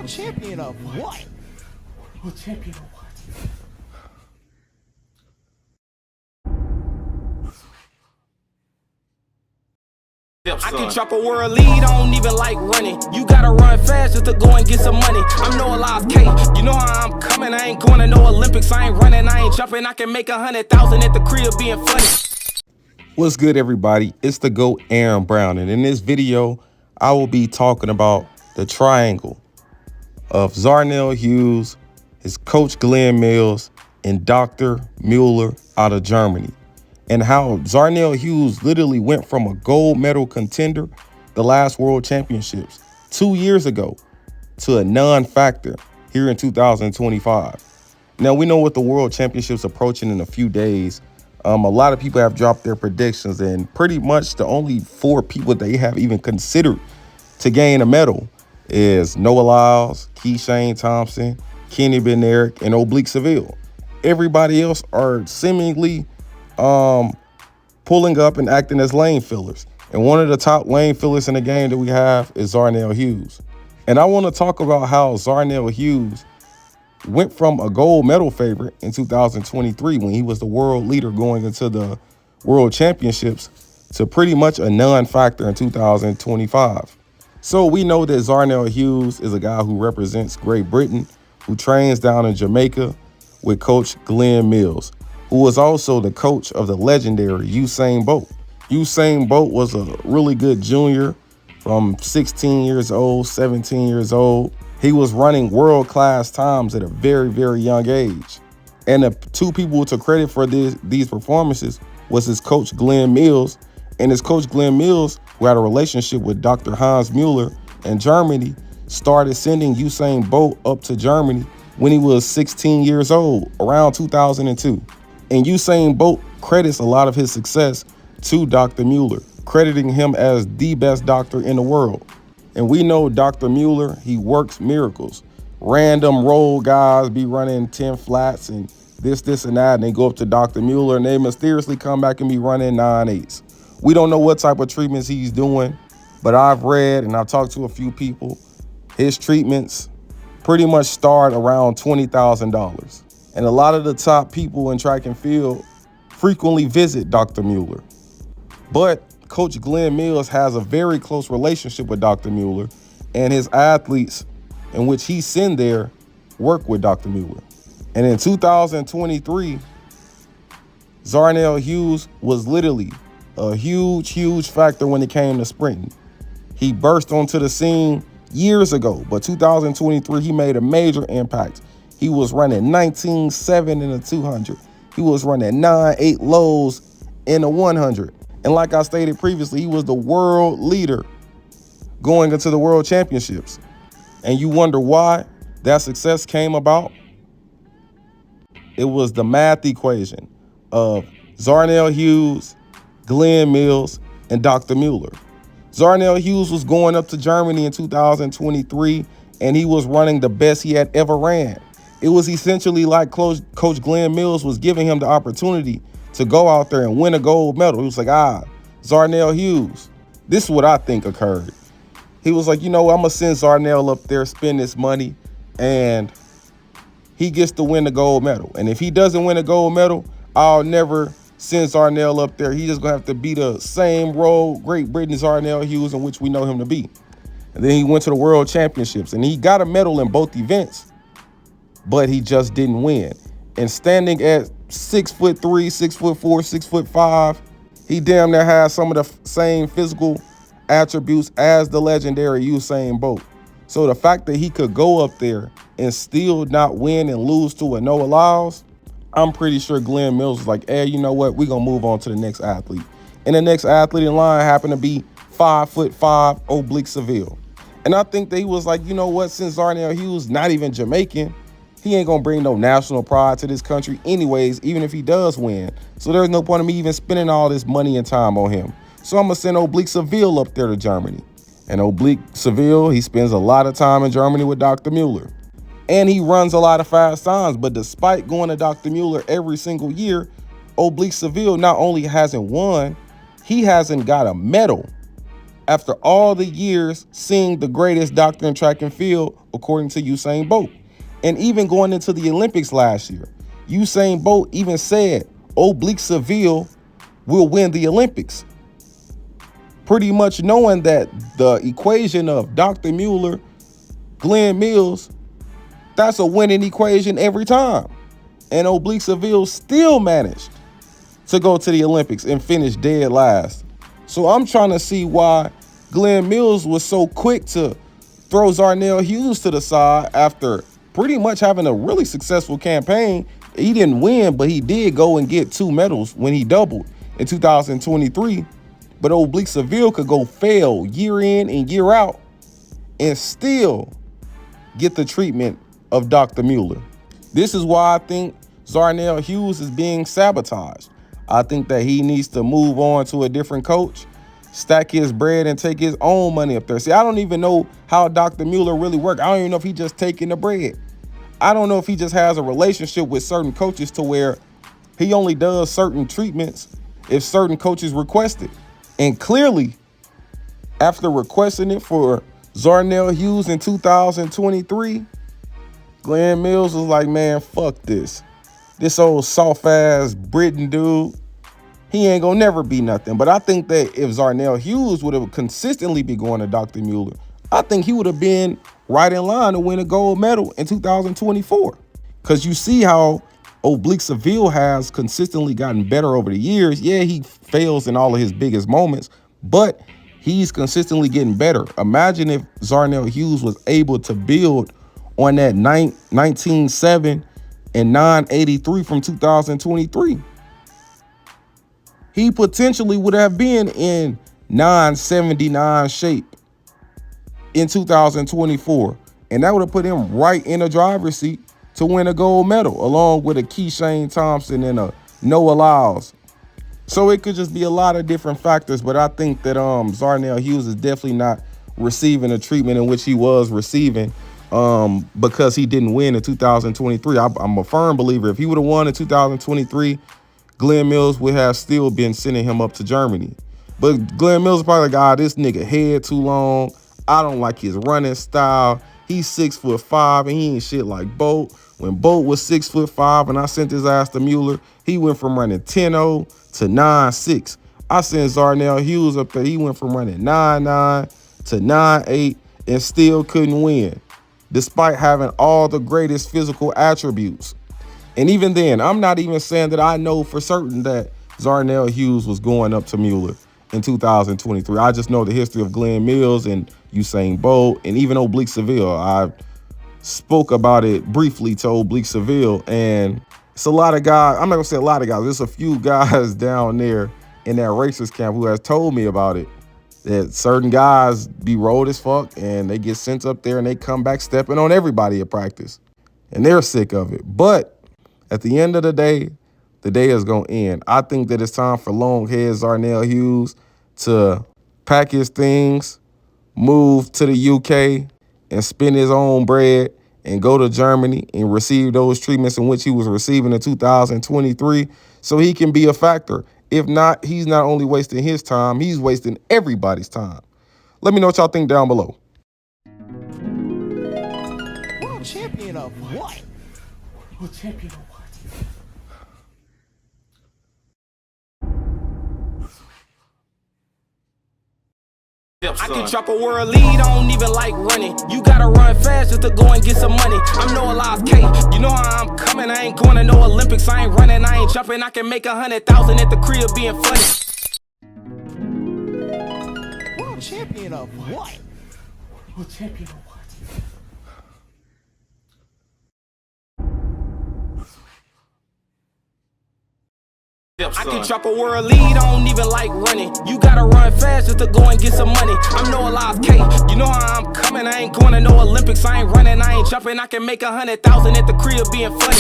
Champion of what? Oh, champion of what? I can drop a world lead, I don't even like running. You gotta run fast just to go and get some money. I'm Noah Lyles K, you know how I'm coming. I ain't going to no Olympics, I ain't running, I ain't jumping. I can make 100,000 at the crib being funny. What's good, everybody? It's the GOAT Aaron Brown, and in this video, I will be talking about the triangle of Zarnell Hughes, his coach Glenn Mills, and Dr. Mueller out of Germany, and how Zarnell Hughes literally went from a gold medal contender the last World Championships 2 years ago to a non-factor here in 2025. Now, we know with the World Championships approaching in a few days, a lot of people have dropped their predictions, and pretty much the only 4 people they have even considered to gain a medal is Noah Lyles, Keishane Thompson, Kenny Bednarek, and Oblique Seville. Everybody else are seemingly pulling up and acting as lane fillers. And one of the top lane fillers in the game that we have is Zarnell Hughes. And I want to talk about how Zarnell Hughes went from a gold medal favorite in 2023 when he was the world leader going into the World Championships to pretty much a non-factor in 2025. So we know that Zarnell Hughes is a guy who represents Great Britain, who trains down in Jamaica with Coach Glenn Mills, who was also the coach of the legendary Usain Bolt. Usain Bolt was a really good junior from 16 years old, 17 years old. He was running world-class times at a very, very young age. And the 2 people to credit for these performances was his coach Glenn Mills, and his coach Glenn Mills, who had a relationship with Dr. Hans Mueller in Germany, started sending Usain Bolt up to Germany when he was 16 years old, around 2002. And Usain Bolt credits a lot of his success to Dr. Mueller, crediting him as the best doctor in the world. And we know Dr. Mueller, he works miracles. Random roll guys be running 10 flats and this, and that, and they go up to Dr. Mueller and they mysteriously come back and be running 9/8s. We don't know what type of treatments he's doing, but I've read and I've talked to a few people. His treatments pretty much start around $20,000. And a lot of the top people in track and field frequently visit Dr. Mueller. But Coach Glenn Mills has a very close relationship with Dr. Mueller, and his athletes in which he send there work with Dr. Mueller. And in 2023, Zarnell Hughes was literally a huge factor when it came to sprinting. He burst onto the scene years ago, but 2023, he made a major impact. He was running 19.7 in the 200. He was running 9.8 lows in the 100. And like I stated previously, he was the world leader going into the World Championships. And you wonder why that success came about? It was the math equation of Zarnell Hughes, Glenn Mills, and Dr. Mueller. Zarnell Hughes was going up to Germany in 2023, and he was running the best he had ever ran. It was essentially like Coach Glenn Mills was giving him the opportunity to go out there and win a gold medal. He was like, Zarnell Hughes. This is what I think occurred. He was like, I'm going to send Zarnell up there, spend this money, and he gets to win the gold medal. And if he doesn't win a gold medal, I'll never send Zarnell up there. He's just going to have to be the same role Great Britain Zarnell Hughes in which we know him to be. And then he went to the World Championships, and he got a medal in both events, but he just didn't win. And standing at 6'3", 6'4", 6'5", he damn near has some of the same physical attributes as the legendary Usain Bolt. So the fact that he could go up there and still not win and lose to a Noah Lyles, I'm pretty sure Glenn Mills was like, hey, you know what? We're going to move on to the next athlete. And the next athlete in line happened to be 5'5" Oblique Seville. And I think that he was like, you know what? Since Zarnell Hughes not even Jamaican, he ain't gonna bring no national pride to this country anyways, even if he does win. So there's no point in me even spending all this money and time on him. So I'm gonna send Oblique Seville up there to Germany. And Oblique Seville, he spends a lot of time in Germany with Dr. Mueller. And he runs a lot of fast times, but despite going to Dr. Mueller every single year, Oblique Seville not only hasn't won, he hasn't got a medal after all the years seeing the greatest doctor in track and field, according to Usain Bolt. And even going into the Olympics last year, Usain Bolt even said Oblique Seville will win the Olympics. Pretty much knowing that the equation of Dr. Mueller, Glenn Mills, that's a winning equation every time. And Oblique Seville still managed to go to the Olympics and finish dead last. So I'm trying to see why Glenn Mills was so quick to throw Zarnell Hughes to the side after pretty much having a really successful campaign. He didn't win, but he did go and get 2 medals when he doubled in 2023. But Oblique Seville could go fail year in and year out and still get the treatment of Dr. Mueller. This is why I think Zarnell Hughes is being sabotaged. I think that he needs to move on to a different coach, stack his bread and take his own money up there. See, I don't even know how Dr. Mueller really works. I don't even know if he just taking the bread. I don't know if he just has a relationship with certain coaches to where he only does certain treatments if certain coaches request it. And clearly, after requesting it for Zarnell Hughes in 2023, Glenn Mills was like, man, fuck this. This old soft-ass Britain dude, he ain't gonna never be nothing. But I think that if Zarnell Hughes would have consistently been going to Dr. Mueller, I think he would have been right in line to win a gold medal in 2024. Because you see how Oblique Seville has consistently gotten better over the years. Yeah, he fails in all of his biggest moments, but he's consistently getting better. Imagine if Zarnell Hughes was able to build on that 19.7 and 9.83 from 2023. He potentially would have been in 9.79 shape in 2024. And that would have put him right in the driver's seat to win a gold medal, along with a Keyshawn Thompson and a Noah Lyles. So it could just be a lot of different factors, but I think that Zarnell Hughes is definitely not receiving the treatment in which he was receiving because he didn't win in 2023. I'm a firm believer. If he would have won in 2023, Glenn Mills would have still been sending him up to Germany. But Glenn Mills is probably like, this nigga head too long. I don't like his running style. He's 6'5" and he ain't shit like Bolt. When Bolt was 6'5" and I sent his ass to Mueller, he went from running 10.0 to 9.6. I sent Zarnell Hughes up there. He went from running 9.9 to 9.8 and still couldn't win, despite having all the greatest physical attributes. And even then, I'm not even saying that I know for certain that Zarnell Hughes was going up to Mueller in 2023. I just know the history of Glenn Mills and Usain Bolt and even Oblique Seville. I spoke about it briefly to Oblique Seville, and it's a lot of guys. I'm not gonna say a lot of guys. There's a few guys down there in that racers camp who has told me about it, that certain guys be rolled as fuck and they get sent up there and they come back stepping on everybody at practice, and they're sick of it. But at the end of the day is gonna end. I think that it's time for longhead Zarnell Hughes to pack his things, move to the UK and spend his own bread and go to Germany and receive those treatments in which he was receiving in 2023 so he can be a factor. If not, he's not only wasting his time, he's wasting everybody's time. Let me know what y'all think down below. World champion of what? World champion of what? I can drop a world lead, I don't even like running. You gotta run fast just to go and get some money. I'm Noah Lyles K, you know how I'm coming. I ain't going to no Olympics, I ain't running, I ain't jumping. I can make 100,000 at the crib being funny. World champion of what? World champion of what? I can drop a world lead, I don't even like running. You gotta run fast just to go and get some money. I'm Noah Lyles K, you know how I'm coming. I ain't going to no Olympics, I ain't running, I ain't jumping. I can make 100,000 at the crib being funny.